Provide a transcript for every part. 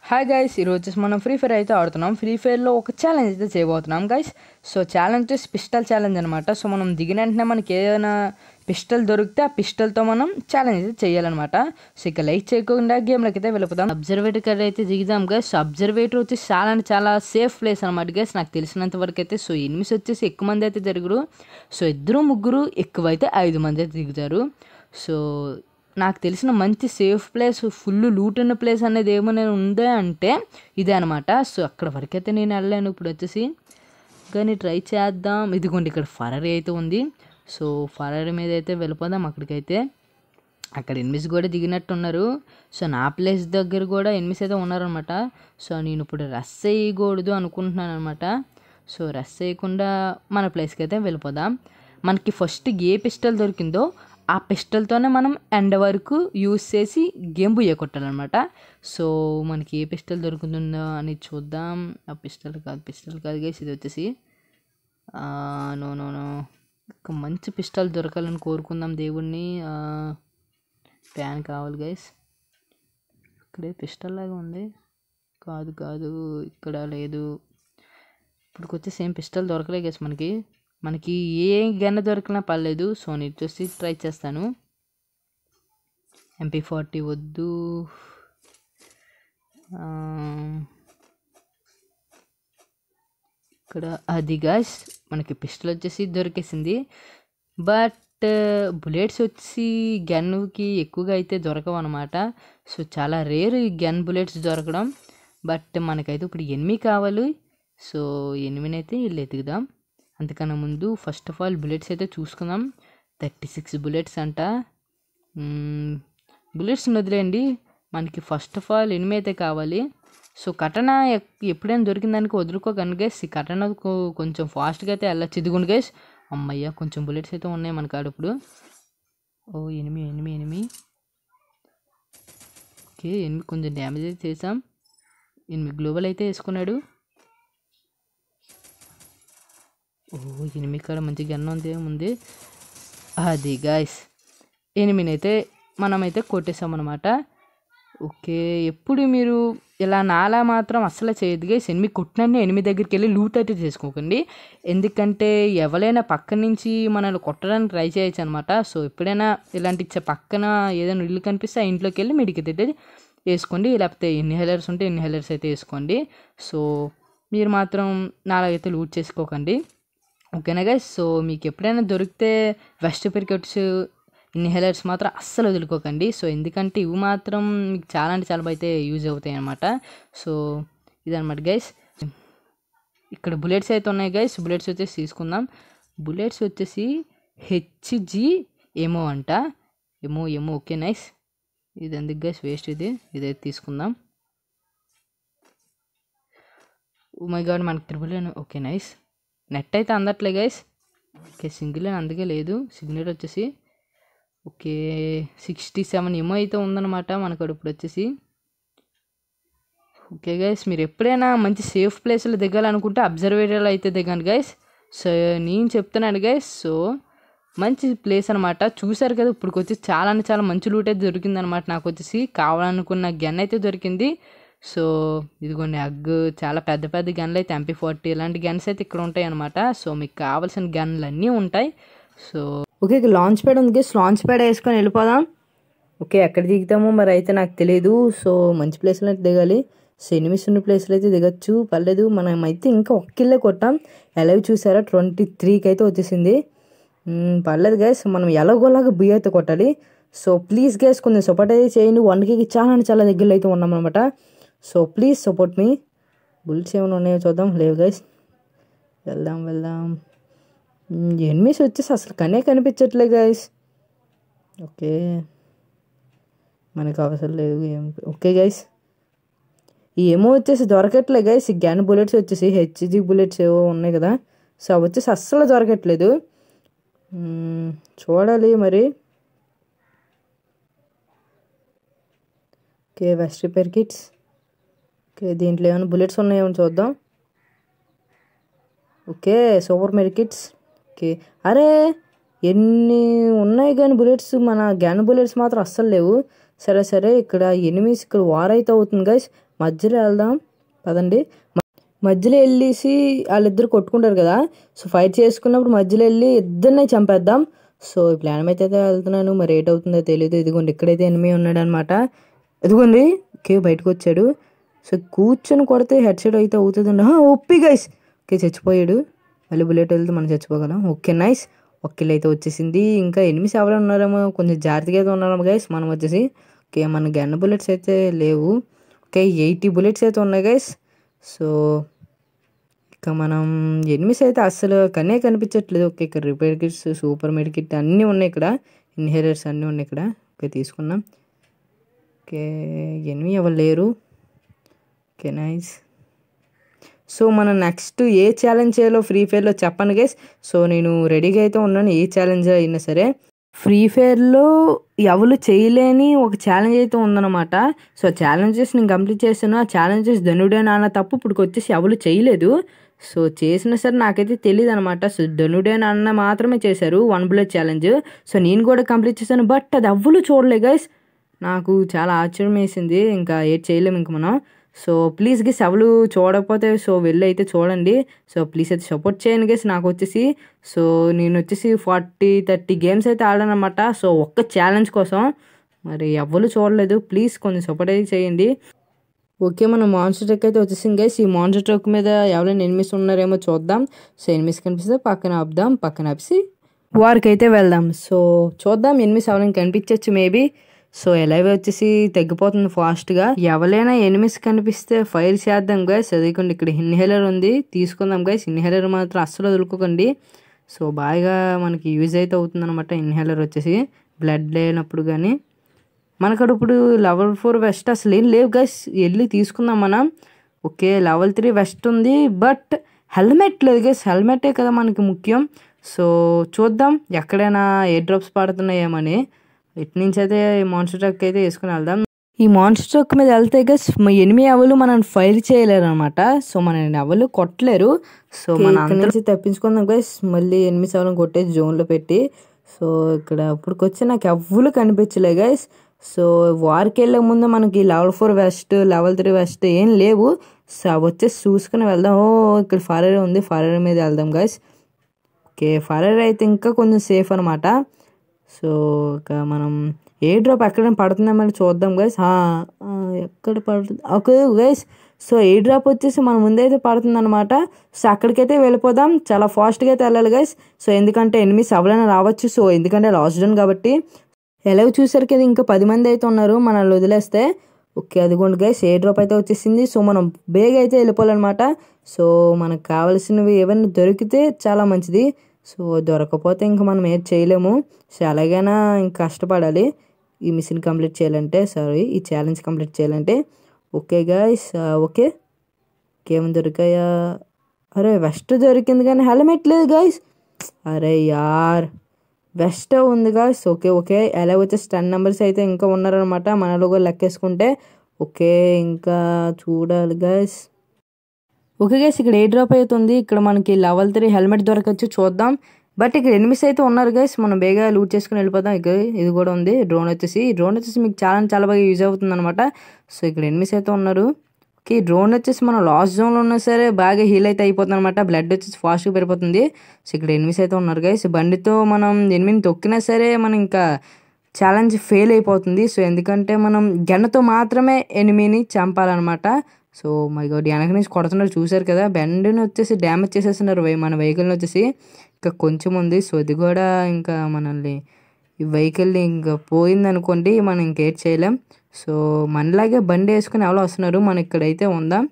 Hi guys, ఈరోజు వచ్చేసి మనం ఫ్రీ ఫైర్ అయితే ఆడుతున్నాం. ఫ్రీ ఫైర్లో ఒక ఛాలెంజ్ అయితే చేయబోతున్నాం గైస్. సో ఛాలెంజ్ వచ్చేసి పిస్టల్ ఛాలెంజ్ అనమాట. సో మనం దిగిన వెంటనే మనకి ఏదైనా పిస్టల్ దొరికితే ఆ పిస్టల్తో మనం ఛాలెంజ్ అయితే చేయాలన్నమాట. సో ఇక లైక్ చేయకుండా గేమ్లోకి అయితే వెళ్ళిపోతాం. అబ్జర్వేటర్ కడ అయితే దిగుదాం గైస్. సో అబ్జర్వేటర్ వచ్చేసి చాలా సేఫ్ ప్లేస్ అనమాట గైస్, నాకు తెలిసినంత వరకు అయితే. సో ఎనిమిస్ వచ్చేసి ఎక్కువ మంది అయితే జరుగురు. సో ఇద్దరు ముగ్గురు ఎక్కువైతే 5 మంది అయితే దిగుతారు. సో నాకు తెలిసిన మంచి సేఫ్ ప్లేస్, ఫుల్ లూట్ ఉన్న ప్లేస్ అనేది ఏమైనా ఉందే అంటే ఇదే అనమాట. సో అక్కడ వరకైతే నేను వెళ్ళాను. ఇప్పుడు వచ్చేసి కానీ ట్రై చేద్దాం. ఇదిగోండి ఇక్కడ ఫరరీ అయితే ఉంది. సో ఫరరీ మీద అయితే వెళ్ళిపోదాం. అక్కడికైతే అక్కడ ఎనిమిస్ కూడా దిగినట్టున్నారు. సో నా ప్లేస్ దగ్గర కూడా ఎనిమిస్ అయితే ఉన్నారనమాట. సో నేను ఇప్పుడు రష్ వేయకూడదు అనుకుంటున్నాను అనమాట. సో రష్ వేయకుండా మన ప్లేస్కి అయితే వెళ్ళిపోదాం. మనకి ఫస్ట్ ఏ పిస్టల్ దొరికిందో ఆ పిస్టల్తోనే మనం ఎండ్ వరకు యూజ్ చేసి గేమ్ బుయ్య కొట్టాలన్నమాట. సో మనకి ఏ పిస్టల్ దొరుకుతుందో అని చూద్దాం. ఆ పిస్టల్ కాదు గైస్, ఇది వచ్చేసి నో ఒక మంచి పిస్టల్ దొరకాలని కోరుకుందాం దేవుణ్ణి. ప్యాన్ కావాలి గైస్. ఇక్కడే పిస్టల్ లాగా ఉంది. కాదు ఇక్కడ లేదు. ఇప్పుడు వచ్చేసి ఏం పిస్టల్ దొరకలే గైస్. మనకి ఏ గన్ దొరికినా పర్లేదు. సో నేను చూసి ట్రై చేస్తాను. MP40 వద్దు. ఇక్కడ అది గాస్ మనకి పిస్టల్ వచ్చేసి దొరికేసింది. బట్ బుల్లెట్స్ వచ్చి గన్కి ఎక్కువగా అయితే దొరకవు అనమాట. సో చాలా రేర్ ఈ గన్ బుల్లెట్స్ దొరకడం. బట్ మనకైతే ఇప్పుడు ఎనిమి కావాలి. సో ఎనిమినైతే వీళ్ళు ఎతుకుదాం. అంతకన్నా ముందు ఫస్ట్ ఆఫ్ ఆల్ బుల్లెట్స్ అయితే చూసుకుందాం. 36 బుల్లెట్స్ అంట. బుల్లెట్స్ వదిలేయండి, మనకి ఫస్ట్ ఆఫ్ ఆల్ ఎనిమి అయితే కావాలి. సో కటన ఎప్పుడైనా దొరికిన దానికి వదులుకోకండి గైస్. ఈ కటనకు కొంచెం ఫాస్ట్గా అయితే వెళ్ళచ్చు. ఇదిగోండి గైస్, అమ్మయ్య కొంచెం బుల్లెట్స్ అయితే ఉన్నాయి మన కాడ ఇప్పుడు. ఓ ఎనిమి ఓకే, ఎనిమి కొంచెం డ్యామేజ్ అయితే చేసాం. ఎనిమి గ్లోబల్ అయితే వేసుకున్నాడు. ఓ ఎనిమి కాడ మంచి గన్ ఉంది. అది గాయస్ ఎనిమినైతే మనమైతే కొట్టేసామన్నమాట. ఓకే, ఎప్పుడు మీరు ఇలా నాలా మాత్రం అస్సలు చేయదు గైస్. ఎనిమి కొట్టినన్నీ ఎనిమి దగ్గరికి వెళ్ళి లూట్ అయితే చేసుకోకండి. ఎందుకంటే ఎవరైనా పక్క నుంచి మనల్ని కొట్టడానికి ట్రై చేయొచ్చు అనమాట. సో ఎప్పుడైనా ఇలాంటి పక్కన ఏదైనా ఇల్లు కనిపిస్తే ఆ ఇంట్లోకి వెళ్ళి మెడికల్ అయితే వేసుకోండి. లేకపోతే ఇన్హేలర్స్ ఉంటే ఇన్హేలర్స్ అయితే వేసుకోండి. సో మీరు మాత్రం నాలాగైతే లూట్ చేసుకోకండి, ఓకేనా గైస్. సో మీకు ఎప్పుడైనా దొరికితే వెస్ట్ పిరికెట్స్, ఇన్హేలర్స్ మాత్రం అస్సలు వదులుకోకండి. సో ఎందుకంటే ఇవి మాత్రం మీకు చాలా అయితే యూజ్ అవుతాయి అన్నమాట. సో ఇదన్నమాట గైస్. ఇక్కడ బుల్లెట్స్ అయితే ఉన్నాయి గైస్. బుల్లెట్స్ వచ్చేసి తీసుకుందాం. బుల్లెట్స్ వచ్చేసి HG ఏమో అంట. ఏమో ఓకే నైస్. ఇది ఎందుకు గైస్ వేస్ట్, ఇదైతే తీసుకుందాం. ఓ మై గాడ్, మనకి ట్రిపుల్ ఓకే నైస్. నెట్ అయితే అందట్లే గైస్. ఓకే సింగిల్ అందుకే లేదు. సిగ్నల్ వచ్చేసి ఓకే 67 ఏమో అయితే ఉందన్నమాట మనకు ఇప్పుడు వచ్చేసి. ఓకే గైస్, మీరు ఎప్పుడైనా మంచి సేఫ్ ప్లేస్లో దిగాలనుకుంటే అబ్జర్వేటర్లో అయితే దిగండి గైస్. సో నేను చెప్తున్నాను గైస్. సో మంచి ప్లేస్ అనమాట. చూసారు కదా, ఇప్పుడు వచ్చేసి చాలా మంచి లూట్ అయితే దొరికిందనమాట. నాకు వచ్చేసి కావాలనుకున్న గన్ అయితే దొరికింది. సో ఇదిగోండి చాలా పెద్ద గన్లు అయితే MP40 ఇలాంటి గన్స్ అయితే ఇక్కడ ఉంటాయి అనమాట. సో మీకు కావాల్సిన గన్లు అన్నీ ఉంటాయి. సో ఓకే, లాంచ్ ప్యాడ్ ఉంది గైస్. లాంచ్ ప్యాడ్ వేసుకొని వెళ్ళిపోదాం. ఓకే ఎక్కడ దిగుతామో మరి అయితే నాకు తెలియదు. సో మంచి ప్లేస్లో అయితే దిగాలి. సో ఎనిమిస్ ఉన్న ప్లేస్లో అయితే దిగచ్చు, పర్లేదు. మనం అయితే ఇంకా ఒక్కిల్లే కొట్టాం. ఎలాగో చూసారా 23కి అయితే వచ్చేసింది. పర్లేదు గైస్, మనం ఎలాగోలాగా బుయ్య అయితే కొట్టాలి. సో ప్లీజ్ గైస్ కొంచెం సపోర్ట్ అయితే చేయండి. 1Kకి చాలా దగ్గరలో అయితే ఉన్నాం అనమాట. So please support me. Bulls ఏమైనా ఉన్నాయో చూద్దాం. లేవు గైస్, వెళ్దాం. ఎనిమిస్ వచ్చేసి అసలు కనిపించట్లే గైస్. ఓకే మనకు అవసరం లేదు ఓకే గైస్, ఈ ఏమో వచ్చేసి దొరకట్లే గైస్. ఈ గన్ బుల్లెట్స్ వచ్చేసి HG బుల్లెట్స్ ఏవో ఉన్నాయి కదా. సో అవి వచ్చేసి అస్సలు దొరకట్లేదు. చూడాలి మరి. Okay vest repair kits. Okay దీంట్లో ఏమైనా బుల్లెట్స్ ఉన్నాయేమో చూద్దాం. Okay super medkits. ఓకే అరే ఎన్ని ఉన్నాయి కానీ బుల్లెట్స్, మన గన్ బుల్లెట్స్ మాత్రం అస్సలు లేవు. సరే ఇక్కడ ఎనిమిస్ ఇక్కడ వార్ అయితే అవుతుంది గైస్. మధ్యలో వెళ్దాం పదండి. మధ్యలో వెళ్ళేసి వాళ్ళిద్దరు కొట్టుకుంటారు కదా, సో ఫైట్ చేసుకున్నప్పుడు మధ్యలో వెళ్ళి ఇద్దరిని చంపేద్దాం. సో ఈ ప్లాన్ అయితే వెళ్తున్నాను, మరి ఏట్ అవుతుందో తెలియదు. ఇదిగోండి ఇక్కడైతే ఎనిమి ఉన్నాడు అనమాట. ఇదిగోండి ఓకే బయటకు వచ్చాడు. సో కూర్చొని కొడితే హెడ్ షాట్ అయితే అవుతుందండి. ఒప్పి గైస్. ఓకే చచ్చిపోయాడు. మళ్ళీ బుల్లెట్ వెళ్తే మనం చచ్చిపోగలం. Okay nice. ఒక కిల్ అయితే వచ్చేసింది. ఇంకా ఎనిమిస్ ఎవరైనా ఉన్నారేమో, కొంచెం జాగ్రత్తగా అయితే ఉన్నారేమో గైస్. మనం వచ్చేసి ఓకే మన గన్ బుల్లెట్స్ అయితే లేవు. ఓకే 80 బుల్లెట్స్ అయితే ఉన్నాయి గైస్. సో ఇక మనం ఎనిమిస్ అయితే అస్సలు కనిపించట్లేదు. ఓకే ఇక్కడ రిపేర్ కిట్స్, సూపర్ మెడ్ కిట్ అన్నీ ఉన్నాయి ఇక్కడ. ఇన్హేలర్స్ అన్నీ ఉన్నాయి ఇక్కడ. ఓకే తీసుకున్నాం. ఓకే ఎనిమి ఎవరు లేరు. Okay nice. సో మనం నెక్స్ట్ ఏ ఛాలెంజ్ చేయాలో ఫ్రీ ఫైర్లో చెప్పండి గైస్. సో నేను రెడీగా అయితే ఉన్నాను, ఏ ఛాలెంజ్ అయినా సరే. ఫ్రీ ఫైర్లో ఎవరు చేయలేని ఒక ఛాలెంజ్ అయితే ఉందన్నమాట. సో ఛాలెంజెస్ నేను కంప్లీట్ చేశాను. ఆ ఛాలెంజెస్ ధనుడే నాన్న తప్పు ఇప్పుడు వచ్చేసి ఎవరు చేయలేదు. సో చేసినా సరే నాకైతే తెలియదు అనమాట. సో ధనుడే నాన్న మాత్రమే చేశారు 1 బుల్లెట్ ఛాలెంజ్. సో నేను కూడా కంప్లీట్ చేశాను, బట్ అది ఎవ్వరు చూడలే గైస్. నాకు చాలా ఆశ్చర్యం వేసింది. ఇంకా ఏం చేయలేము ఇంక మనం. సో ప్లీజ్ గైస్ ఎవరు చూడకపోతే సో వెళ్ళి అయితే చూడండి. సో ప్లీజ్ అయితే సపోర్ట్ చేయండి గైస్. నాకు వచ్చేసి సో నేను వచ్చేసి 40-30 గేమ్స్ అయితే ఆడాను అనమాట. సో ఒక్క ఛాలెంజ్ కోసం. మరి ఎవరు చూడలేదు, ప్లీజ్ కొంచెం సపోర్ట్ అయితే చేయండి. ఓకే మనం మాన్స్టర్ ట్రక్ అయితే వచ్చేసింది గైస్. ఈ మాన్స్టర్ ట్రక్ మీద ఎవరైనా ఎనిమిస్ ఉన్నారేమో చూద్దాం. సో ఎనిమిస్ కనిపిస్తే పక్కన ఆపుదాం, పక్కన ఆపేసి వారికి అయితే వెళ్దాం. సో చూద్దాం ఎనిమిస్ ఎవరైనా కనిపించవచ్చు మేబీ. సో ఎలైవ్ వచ్చేసి తగ్గిపోతుంది ఫాస్ట్గా. ఎవరైనా ఎనిమిస్ కనిపిస్తే ఫైర్ చేద్దాం గైస్. అదేకండి ఇక్కడ ఇన్హేలర్ ఉంది, తీసుకుందాం గైస్. ఇన్హేలర్ మాత్రం అస్సలు వదులుకోకండి. సో బాగా మనకి యూజ్ అయితే అవుతుంది అనమాట ఇన్హేలర్ వచ్చేసి బ్లడ్ లేనప్పుడు. కానీ మనకడు ఇప్పుడు లెవెల్ 4 వెస్ట్ అసలు ఏం లేవు గైస్, వెళ్ళి తీసుకుందాం మనం. ఓకే లెవెల్ 3 వెస్ట్ ఉంది, బట్ హెల్మెట్ లేదు గైస్. హెల్మెటే కదా మనకి ముఖ్యం. సో చూద్దాం ఎక్కడైనా ఎయిర్ డ్రాప్స్ పడుతున్నాయేమని. ఇటు నుంచి అయితే మాన్స్టర్ ట్రక్ అయితే వేసుకుని వెళ్దాం. ఈ మాన్స్టర్ ట్రక్ మీద వెళ్తే గైస్ ఎనిమి ఎవరు మనం ఫైర్ చేయలేరు అనమాట. సో మన ఎవరు కొట్టలేరు. సో మన అక్కడి నుంచి తప్పించుకుందాం గైస్. మళ్ళీ ఎనిమిది ఎవరు కొట్టేసి జోన్లో పెట్టి. సో ఇక్కడ ఇప్పుడుకొచ్చి నాకు ఎవ్వరు కనిపించలే గైస్. సో వారికి వెళ్ళే ముందు మనకి లెవెల్ 4 వెస్ట్, లెవెల్ 3 వెస్ట్ ఏం లేవు. సో వచ్చేసి చూసుకుని వెళ్దాం. ఇక్కడ ఫారెర్ ఉంది, ఫారెర్ మీద వెళ్దాం గైస్. ఓకే ఫారెర్ అయితే ఇంకా కొంచెం సేఫ్ అనమాట. సో ఇక మనం ఏ డ్రాప్ ఎక్కడైనా పడుతుందేమని చూద్దాం గైస్. ఎక్కడ పడుతుంది ఓకే గైస్. సో ఏ డ్రాప్ వచ్చేసి మన ముందైతే పడుతుంది అనమాట. సో అక్కడికైతే వెళ్ళిపోదాం, చాలా ఫాస్ట్గా అయితే వెళ్ళాలి గైస్. సో ఎందుకంటే ఎనిమిస్ ఎవరైనా రావచ్చు. సో ఎందుకంటే లాస్ట్ డౌన్ కాబట్టి. ఎలాగో చూసారు కదా ఇంకా 10 మంది అయితే ఉన్నారు మనల్ని వదిలేస్తే. ఓకే అదిగోండి గైస్ ఏ డ్రాప్ అయితే వచ్చేసింది. సో మనం బేగ అయితే వెళ్ళిపోవాలన్నమాట. సో మనకు కావాల్సినవి ఏమైనా దొరికితే చాలా మంచిది. సో దొరకపోతే ఇంకా మనం ఏది చేయలేము. సో అలాగైనా ఇంకా కష్టపడాలి ఈ మిషన్ కంప్లీట్ చేయాలంటే, ఈ ఛాలెంజ్ కంప్లీట్ చేయాలంటే. ఓకే గైస్ ఓకే ఏమైనా దొరికాయా? అరే వెస్ట్ దొరికింది కానీ హెల్మెట్ లేదు గైస్. అరే యార్ వెస్ట్ ఉంది గైస్. ఓకే ఎలా వచ్చేసి 10 నెంబర్స్ అయితే ఇంకా ఉన్నారనమాట మనలో కూడా లెక్కేసుకుంటే. ఓకే ఇంకా చూడాలి గైస్. ఓకే గైస్ ఇక్కడ ఏ డ్రాప్ అవుతుంది. ఇక్కడ మనకి లెవెల్ 3 హెల్మెట్ దొరకచ్చు చూద్దాం. బట్ ఇక్కడ ఎనిమిస్ అయితే ఉన్నారు గైస్, మనం బేగా లూట్ చేసుకుని వెళ్ళిపోదాం. ఇక ఇది కూడా ఉంది డ్రోన్ వచ్చేసి. డ్రోన్ వచ్చేసి మీకు చాలా బాగా యూజ్ అవుతుంది అనమాట. సో ఇక్కడ ఎనిమిస్ అయితే ఉన్నారు. ఓకే డ్రోన్ వచ్చేసి మనం లాస్ట్ జోన్లో ఉన్నా సరే బాగా హీల్ అయితే అయిపోతుంది అనమాట. బ్లడ్ వచ్చేసి ఫాస్ట్గా పెరిగిపోతుంది. సో ఇక్కడ ఎనిమిస్ అయితే ఉన్నారు గైస్. బండితో మనం ఎనిమిదిని తొక్కినా సరే మనం ఇంకా ఛాలెంజ్ ఫెయిల్ అయిపోతుంది. సో ఎందుకంటే మనం గన్నుతో మాత్రమే ఎనిమిని చంపాలన్నమాట. సో మై గాడ్ వెనక నుంచి కొడుతున్నారు చూసారు కదా. బండిని వచ్చేసి డ్యామేజ్ చేసేస్తున్నారు మన వెహికల్ని వచ్చేసి. ఇంకా కొంచెం ఉంది. సో ఇది కూడా ఇంకా మనల్ని ఈ వెహికల్ని ఇంకా పోయిందనుకోండి మనం ఇంకేట్ చేయలేం. సో మనలాగే బండి వేసుకుని ఎవరో వస్తున్నారు మనం ఇక్కడైతే ఉందాం.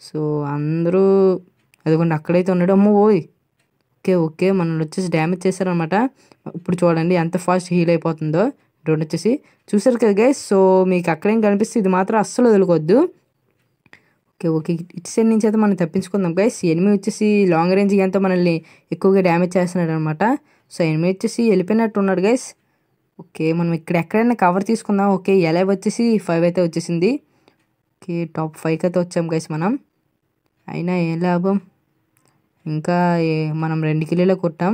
సో అందరూ అదిగోండి అక్కడైతే ఉన్నాడు. అమ్మో ఓయ్ ఓకే మనల్ని వచ్చేసి డ్యామేజ్ చేశారనమాట. ఇప్పుడు చూడండి ఎంత ఫాస్ట్ హీల్ అయిపోతుందో డ్రోన్ వచ్చేసి. చూసారు కదా గైస్. సో మీకు అక్కడేం కనిపిస్తే ఇది మాత్రం అస్సలు వదులుకోవద్దు. ఓకే ఇటు సైడ్ నుంచి అయితే మనం తప్పించుకుందాం గైస్. ఎనిమిది వచ్చేసి లాంగ్ రేంజ్ ఎంతో మనల్ని ఎక్కువగా డ్యామేజ్ చేస్తున్నాడు అనమాట. సో ఎనిమిది వచ్చేసి వెళ్ళిపోయినట్టు ఉన్నాడు గైస్. ఓకే మనం ఇక్కడ ఎక్కడైనా కవర్ తీసుకుందాం. ఓకే ఎలా వచ్చేసి 5 అయితే వచ్చేసింది. ఓకే టాప్ 5 అయితే వచ్చాం గైస్ మనం. అయినా ఏం లాభం, ఇంకా మనం 2 కిలోలే కొట్టాం.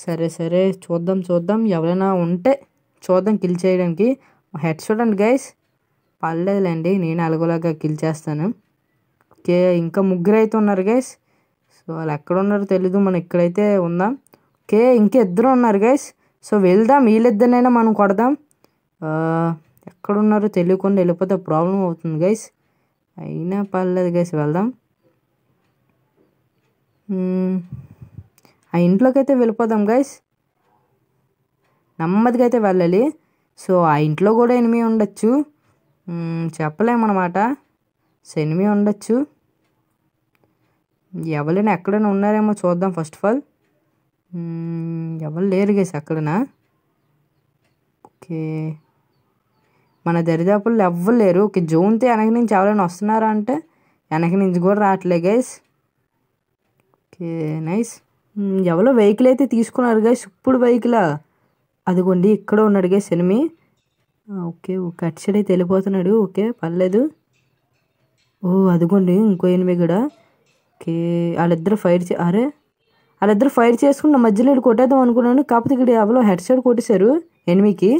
సరే చూద్దాం ఎవరైనా ఉంటే చూద్దాం కిల్ చేయడానికి. హెడ్ షాట్ అండి గైస్, పర్లేదులేండి, నేను ఎలాగోలాగా కిల్ చేస్తాను. ఓకే, ఇంకా ముగ్గురు అయితే ఉన్నారు గైస్. సో వాళ్ళు ఎక్కడ ఉన్నారో తెలీదు, మనం ఇక్కడైతే ఉందాం. ఓకే, ఇంకా ఇద్దరు ఉన్నారు గైస్. సో వెళ్దాం, వీళ్ళిద్దరినైనా మనం కొడదాం. ఎక్కడున్నారో తెలియకుండా వెళ్ళిపోతే ప్రాబ్లం అవుతుంది గైస్. అయినా పర్లేదు గైస్, వెళ్దాం. ఆ ఇంట్లోకి అయితే వెళ్ళిపోదాం గైస్, నెమ్మదిగా అయితే వెళ్ళాలి. సో ఆ ఇంట్లో కూడా ఎనిమి ఉండొచ్చు, చెప్పలేమన్నమాట. సో ఎనిమి ఉండొచ్చు, ఎవరైనా ఎక్కడైనా ఉన్నారేమో చూద్దాం. ఫస్ట్ ఆఫ్ ఆల్ ఎవరు లేరు గైస్ ఎక్కడనా. ఓకే, మన దరిదాపుల్లో ఎవ్వరు లేరు. ఓకే, జోన్తో వెనక నుంచి ఎవరైనా వస్తున్నారా అంటే వెనక నుంచి కూడా రావట్లే గైస్. Okay nice. ఎవరో వెహికల్ అయితే తీసుకున్నారు గైస్. ఇప్పుడు వెహికల్ అదిగోండి, ఇక్కడ ఉన్నాడు గైస్ ఎనిమి. ఓకే, ఒక అటు సైడ్ అయితే వెళ్ళిపోతున్నాడు. ఓకే పర్లేదు. అదిగోండి ఇంకో ఎనిమి కూడా. ఓకే, వాళ్ళిద్దరు ఫైర్ చేసుకున్న మధ్యలో కొట్టేద్దాం అనుకున్నాను, కాకపోతే ఇక్కడ ఎవరో హెడ్ సైడ్ కొట్టేశారు ఎనిమికి.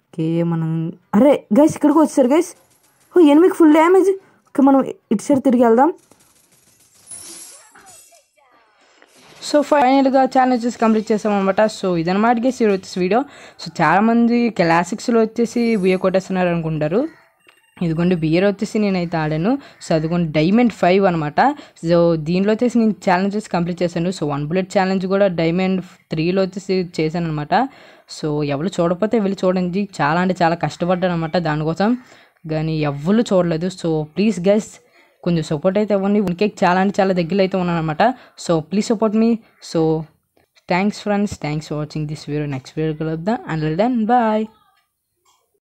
ఓకే మనం గైస్ ఇక్కడికి వచ్చేసారు గైస్. ఎనిమికి ఫుల్ డ్యామేజ్. ఓకే, మనం ఇటు సైడ్ తిరిగి వెళ్దాం. సో ఫైనల్గా ఛాలెంజ్ వచ్చేసి కంప్లీట్ చేసామన్నమాట. సో ఇదన్నమాట గైస్ ఈరోజు వచ్చేసి వీడియో. సో చాలామంది క్లాసిక్స్లో వచ్చేసి బిఏ కొట్టేస్తున్నారు అనుకుంటారు. ఇదిగోండి బియర్ వచ్చేసి నేనైతే ఆడాను. సో అదిగోండి డైమండ్ 5 అనమాట. సో దీనిలో వచ్చేసి నేను ఛాలెంజ్ వచ్చేసి కంప్లీట్ చేశాను. సో 1 బుల్లెట్ ఛాలెంజ్ కూడా డైమండ్ 3లో వచ్చేసి చేశాను అనమాట. సో ఎవరు చూడకపోతే వెళ్ళి చూడండి, చాలా అంటే చాలా కష్టపడ్డాను అనమాట దానికోసం, కానీ ఎవరు చూడలేదు. సో ప్లీజ్ గైస్ కొంచెం సపోర్ట్ అయితే ఇవ్వండి. ఉనికి చాలా అంటే చాలా దగ్గరలో అయితే ఉన్నాను అనమాట. So please support me. So thanks friends, thanks for watching this video. Next video కలుద్దాం. Until then bye.